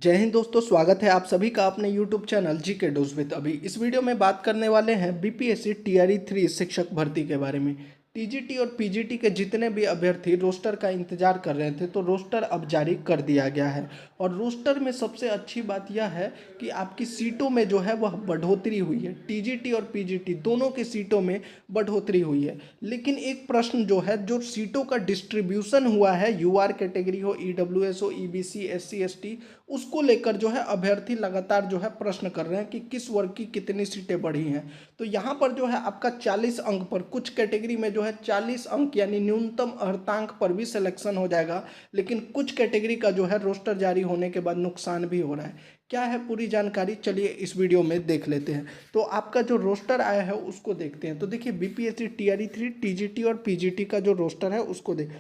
जय हिंद दोस्तों, स्वागत है आप सभी का अपने YouTube channel GK dose with अभी। इस वीडियो में बात करने वाले हैं बीपीएससी टीआरई 3 शिक्षक भर्ती के बारे में। टीजीटी और पीजीटी के जितने भी अभ्यर्थी रोस्टर का इंतजार कर रहे थे तो रोस्टर अब जारी कर दिया गया है। और रोस्टर में सबसे अच्छी बात यह है कि आपकी सीटों में जो है वह बढ़ोतरी हुई है। टीजीटी और पीजीटी दोनों की सीटों में बढ़ोतरी हुई है। लेकिन एक प्रश्न जो है, जो सीटों का डिस्ट्रीब्यूशन हुआ है, यूआर कैटेगरी हो, ईडब्ल्यूएस हो, ईबीसी, एससी, एसटी, उसको लेकर जो है अभ्यर्थी लगातार जो है प्रश्न कर रहे हैं कि किस वर्ग की कितनी सीटें बढ़ी हैं। तो यहाँ पर जो है आपका 40 अंक पर, कुछ कैटेगरी में जो है 40 अंक यानी न्यूनतम अर्हतांक पर भी सिलेक्शन हो जाएगा। लेकिन कुछ कैटेगरी का जो है रोस्टर जारी होने के बाद नुकसान भी हो रहा है। क्या है पूरी जानकारी, चलिए इस वीडियो में देख लेते हैं। तो आपका जो रोस्टर आया है उसको देखते हैं। तो देखिए, बीपीएससी टीआरई 3, टीजीटी और पीजीटी का जो रोस्टर है उसको देख।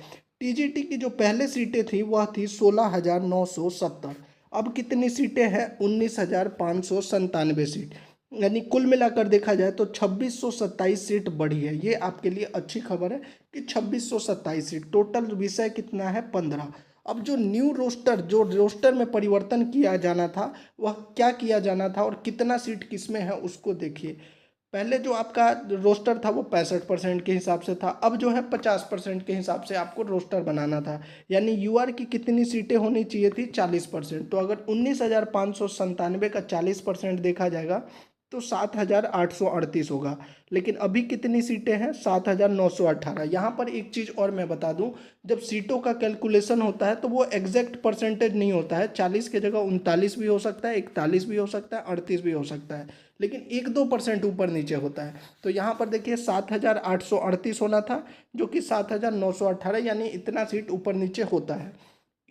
टीजीटी की जो पहले सीटें थी वह थी 16,970। अब कितनी सीटें हैं? 19,597 सीट, यानी कुल मिलाकर देखा जाए तो 2627 सीट बढ़ी है। ये आपके लिए अच्छी खबर है कि 2627 सीट। टोटल विषय कितना है? 15। अब जो न्यू रोस्टर, जो रोस्टर में परिवर्तन किया जाना था, वह क्या किया जाना था और कितना सीट किस में है उसको देखिए। पहले जो आपका रोस्टर था वो 65% के हिसाब से था। अब जो है 50% के हिसाब से आपको रोस्टर बनाना था। यानी यूआर की कितनी सीटें होनी चाहिए थी? 40%। तो अगर 19,597 का 40% देखा जाएगा तो 7,838 होगा। लेकिन अभी कितनी सीटें हैं? 7,918। यहाँ पर एक चीज़ और मैं बता दूँ, जब सीटों का कैलकुलेशन होता है तो वो एग्जैक्ट परसेंटेज नहीं होता है। 40 की जगह 39 भी हो सकता है, 41 भी हो सकता है, 38 भी हो सकता है, लेकिन 1-2% ऊपर नीचे होता है। तो यहाँ पर देखिए 7,838 होना था, जो कि 7,918, यानी इतना सीट ऊपर नीचे होता है।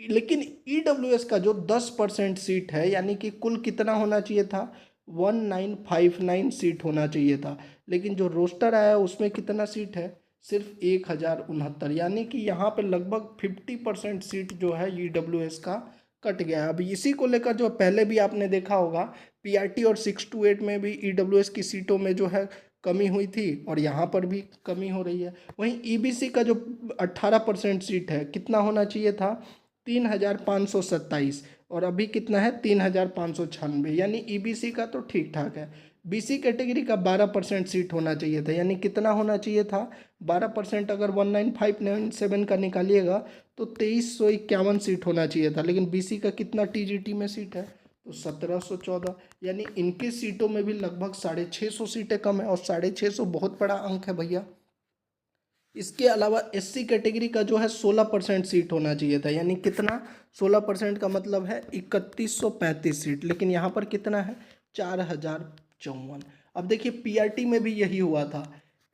लेकिन ईडब्ल्यूएस का जो 10% सीट है, यानी कि कुल कितना होना चाहिए था? 1959 सीट होना चाहिए था। लेकिन जो रोस्टर आया उसमें कितना सीट है? सिर्फ 1,069, यानी कि यहाँ पे लगभग 50% सीट जो है ईडब्ल्यूएस का कट गया है। अभी इसी को लेकर जो पहले भी आपने देखा होगा, पीआरटी और 6 to 8 में भी ईडब्ल्यूएस की सीटों में जो है कमी हुई थी और यहाँ पर भी कमी हो रही है। वहीं ईबीसी का जो 18% सीट है, कितना होना चाहिए था? 3,527, और अभी कितना है? 3,596, यानी ईबीसी का तो ठीक ठाक है। बीसी कैटेगरी का 12% सीट होना चाहिए था, यानी कितना होना चाहिए था? 12% अगर 19,597 का निकालिएगा तो 2,351 सीट होना चाहिए था। लेकिन बीसी का कितना टीजीटी में सीट है? तो 1,714, यानी इनके सीटों में भी लगभग 650 सीटें कम है। और 650 बहुत बड़ा अंक है भैया। इसके अलावा एससी कैटेगरी का जो है 16% सीट होना चाहिए था, यानी कितना? 16% का मतलब है 3,135 सीट। लेकिन यहाँ पर कितना है? 4,054। अब देखिए, पीआरटी में भी यही हुआ था।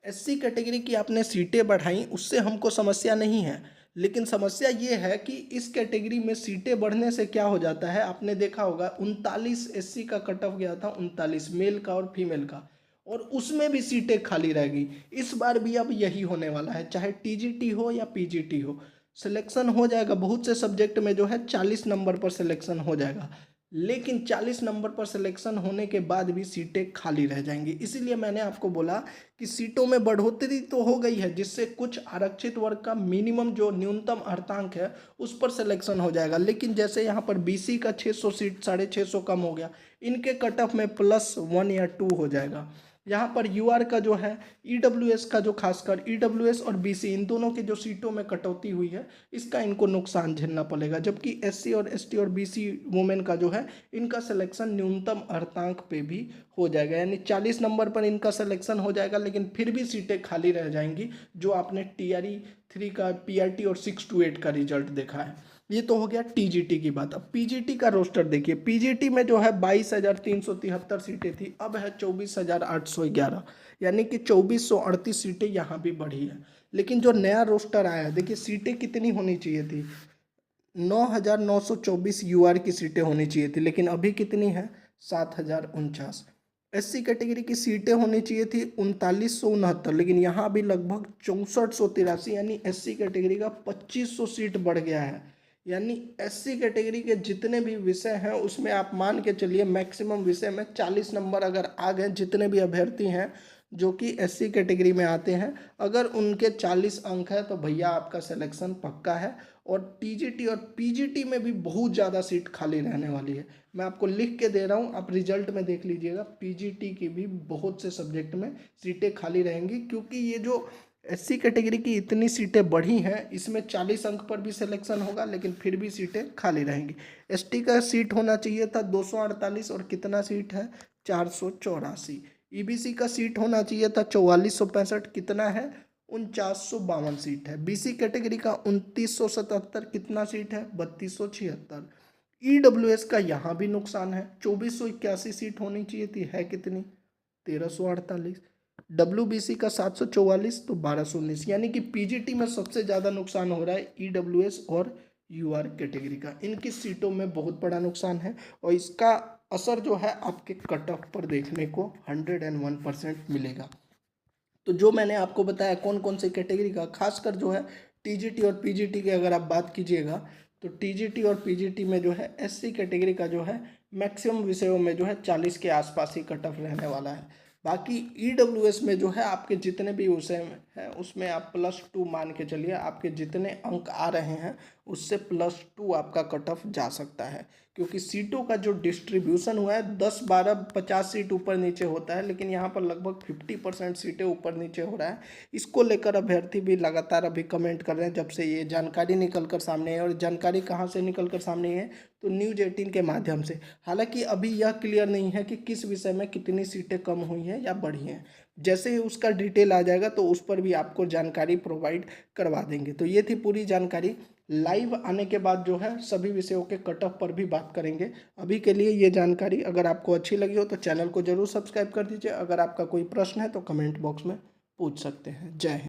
एससी कैटेगरी की आपने सीटें बढ़ाई, उससे हमको समस्या नहीं है। लेकिन समस्या ये है कि इस कैटेगरी में सीटें बढ़ने से क्या हो जाता है, आपने देखा होगा 39 एससी का कट ऑफ गया था, 39 मेल का और फीमेल का, और उसमें भी सीटें खाली रह गई। इस बार भी अब यही होने वाला है, चाहे टीजीटी हो या पीजीटी हो, सिलेक्शन हो जाएगा। बहुत से सब्जेक्ट में जो है 40 नंबर पर सिलेक्शन हो जाएगा, लेकिन 40 नंबर पर सिलेक्शन होने के बाद भी सीटें खाली रह जाएंगी। इसीलिए मैंने आपको बोला कि सीटों में बढ़ोतरी तो हो गई है, जिससे कुछ आरक्षित वर्ग का मिनिमम जो न्यूनतम अर्हतांक है उस पर सिलेक्शन हो जाएगा। लेकिन जैसे यहाँ पर बीसी का 600 सीट, 650 कम हो गया, इनके कट ऑफ में +1 या 2 हो जाएगा। यहाँ पर यूआर का जो है, ईडब्ल्यूएस का जो, खासकर ईडब्ल्यूएस और बीसी, इन दोनों की जो सीटों में कटौती हुई है, इसका इनको नुकसान झेलना पड़ेगा। जबकि एससी और एसटी और बीसी वुमेन का जो है, इनका सिलेक्शन न्यूनतम अर्हतांक पे भी हो जाएगा, यानी 40 नंबर पर इनका सिलेक्शन हो जाएगा। लेकिन फिर भी सीटें खाली रह जाएंगी, जो आपने टीआरई 3 का, पीआरटी और 6 to 8 का रिजल्ट देखा है। ये तो हो गया टीजीटी की बात। अब पीजीटी का रोस्टर देखिए। पीजीटी में जो है 22,373 सीटें थी, अब है 24,811, यानी कि 2,438 सीटें यहाँ भी बढ़ी है। लेकिन जो नया रोस्टर आया, देखिए सीटें कितनी होनी चाहिए थी? 9,924 यूआर की सीटें होनी चाहिए थी, लेकिन अभी कितनी है? 7,049। एससी कैटेगरी की सीटें होनी चाहिए थी 3,969, लेकिन यहाँ भी लगभग 6,483, यानी एससी कैटेगरी का 2,500 सीट बढ़ गया है। यानी एससी कैटेगरी के जितने भी विषय हैं उसमें आप मान के चलिए मैक्सिमम विषय में 40 नंबर अगर आ गए, जितने भी अभ्यर्थी हैं जो कि एससी कैटेगरी में आते हैं, अगर उनके 40 अंक है तो भैया आपका सिलेक्शन पक्का है। और टीजीटी और पीजीटी में भी बहुत ज़्यादा सीट खाली रहने वाली है। मैं आपको लिख के दे रहा हूँ, आप रिजल्ट में देख लीजिएगा। पीजीटी की भी बहुत से सब्जेक्ट में सीटें खाली रहेंगी, क्योंकि ये जो एससी कैटेगरी की इतनी सीटें बढ़ी हैं, इसमें 40 अंक पर भी सिलेक्शन होगा, लेकिन फिर भी सीटें खाली रहेंगी। एसटी का सीट होना चाहिए था 248 और कितना सीट है 484। ईबीसी का सीट होना चाहिए था 4465, कितना है 4952 सीट है। बीसी कैटेगरी का 2977, कितना सीट है 3276। ईडब्ल्यूएस का यहाँ भी नुकसान है, 2481 सीट होनी चाहिए थी, है कितनी 1348। डब्ल्यूबीसी का 744 तो 1219, यानी कि पीजीटी में सबसे ज़्यादा नुकसान हो रहा है ईडब्ल्यूएस और यूआर कैटेगरी का। इनकी सीटों में बहुत बड़ा नुकसान है और इसका असर जो है आपके कट ऑफ पर देखने को 101% मिलेगा। तो जो मैंने आपको बताया कौन कौन सी कैटेगरी का, खासकर जो है टीजीटी और पीजीटी की अगर आप बात कीजिएगा तो टीजीटी और पीजीटी में जो है एससी कैटेगरी का जो है मैक्सिमम विषयों में जो है 40 के आसपास ही कट ऑफ रहने वाला है। बाकी ईडब्ल्यूएस में जो है आपके जितने भी विषय हैं उसमें आप +2 मान के चलिए, आपके जितने अंक आ रहे हैं उससे +2 आपका कट ऑफ जा सकता है, क्योंकि सीटों का जो डिस्ट्रीब्यूशन हुआ है 10 12 50 सीट ऊपर नीचे होता है, लेकिन यहाँ पर लगभग 50% सीटें ऊपर नीचे हो रहा है। इसको लेकर अभ्यर्थी भी लगातार अभी कमेंट कर रहे हैं जब से ये जानकारी निकल कर सामने है। और जानकारी कहाँ से निकल कर सामने है तो न्यूज़ 18 के माध्यम से। हालांकि अभी यह क्लियर नहीं है कि किस विषय में कितनी सीटें कम हुई हैं या बढ़ी हैं। जैसे ही उसका डिटेल आ जाएगा तो उस पर भी आपको जानकारी प्रोवाइड करवा देंगे। तो ये थी पूरी जानकारी। लाइव आने के बाद जो है सभी विषयों के कट ऑफ पर भी बात करेंगे। अभी के लिए ये जानकारी अगर आपको अच्छी लगी हो तो चैनल को जरूर सब्सक्राइब कर दीजिए। अगर आपका कोई प्रश्न है तो कमेंट बॉक्स में पूछ सकते हैं। जय हिंद।